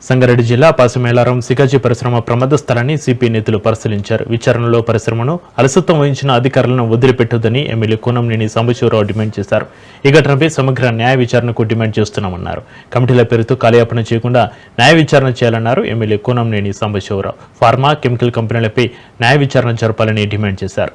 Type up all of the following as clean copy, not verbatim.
సంగారెడ్డి జిల్లా పాసుమేలారం సికాచి పరిశ్రమ ప్రమాద స్థలాన్ని సిపి నేతలు పరిశీలించారు. విచారణలో పరిశ్రమను అలసత్వం వహించిన అధికారులను వదిలిపెట్టొద్దని ఎమ్మెల్యే కూనంనేని సాంబశివరావు డిమాండ్ చేశారు. ఈ ఘటనపై సమగ్ర న్యాయ విచారణకు డిమాండ్ చేస్తున్నామన్నారు. కమిటీల పేరుతో కాలయాపన చేయకుండా న్యాయ విచారణ చేయాలన్నారు MLA Kunamneni Sambasiva Rao. Pharma, chemical కంపెనీలపై న్యాయ విచారణ జరపాలని డిమాండ్ చేశారు.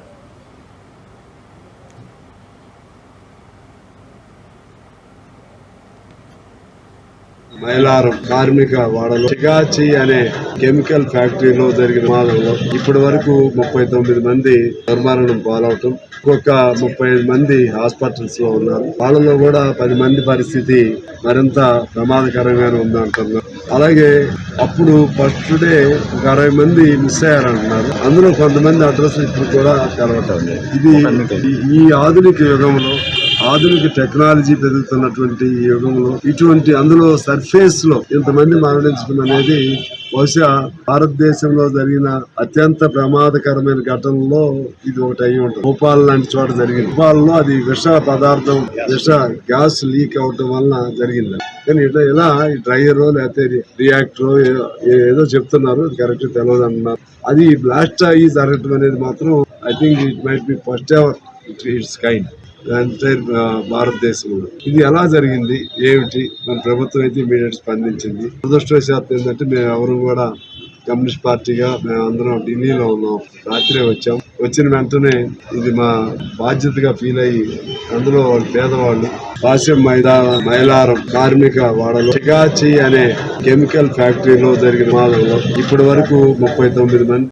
మైలారం కార్మిక వాడలో సికాచి అనే కెమికల్ ఫ్యాక్టరీలో జరిగిన ప్రమాదంలో ఇప్పటి వరకు 39 మంది దుర్మరణం పాలవటం, ఇంకొక 35 మంది హాస్పిటల్స్ లో ఉన్నారు. వాళ్ళలో కూడా 10 మంది పరిస్థితి మరింత ప్రమాదకరంగానే ఉందంటున్నారు. అలాగే అప్పుడు ఫస్ట్ డే ఒక 60 మంది మిస్ అయ్యారంటున్నారు. అందులో కొంతమంది అడ్రస్ ఇప్పుడు కూడా తెలవటం లేదు. ఇది ఈ ఆధునిక యుగంలో, ఆధునిక టెక్నాలజీ పెరుగుతున్నటువంటి ఈ యుగంలో ఇటువంటి అందులో సర్ఫేస్ లో ఇంతమంది మరణించడం అనేది బహుశా భారతదేశంలో జరిగిన అత్యంత ప్రమాదకరమైన ఘటనలో ఇది ఒకటి అయి ఉంటుంది. భోపాల్ లాంటి చోట జరిగింది. భోపాల్లో అది విష పదార్థం, విష గ్యాస్ లీక్ అవటం వలన జరిగింది. కానీ ఇలా డ్రైయర్ లేకపోతే రియాక్టర్ ఏదో చెప్తున్నారు, కరెక్ట్ తెలియదు అన్నారు. అది బ్లాస్ట్ అయ్యి జరగటం అనేది మాత్రం I think it might be first ever it's kind entire భారతదేశంలో. ఇది ఎలా జరిగింది ఏమిటి, మన ప్రభుత్వం అయితే ఇమీడియట్ స్పందించింది. దురదృష్టవశాత్తు ఏంటంటే మేము ఎవరు కూడా కమ్యూనిస్ట్ పార్టీగా మేమందరం ఢిల్లీలో ఉన్నాం. రాత్రే వచ్చాం. వచ్చిన వెంటనే ఇది మా బాధ్యతగా ఫీల్ అయ్యి అందులో పేదవాళ్ళు మైలారం కార్మిక వాడలో సికాచి అనే కెమికల్ ఫ్యాక్టరీలో జరిగిన ప్రమాదంలో ఇప్పటి వరకు 39 మంది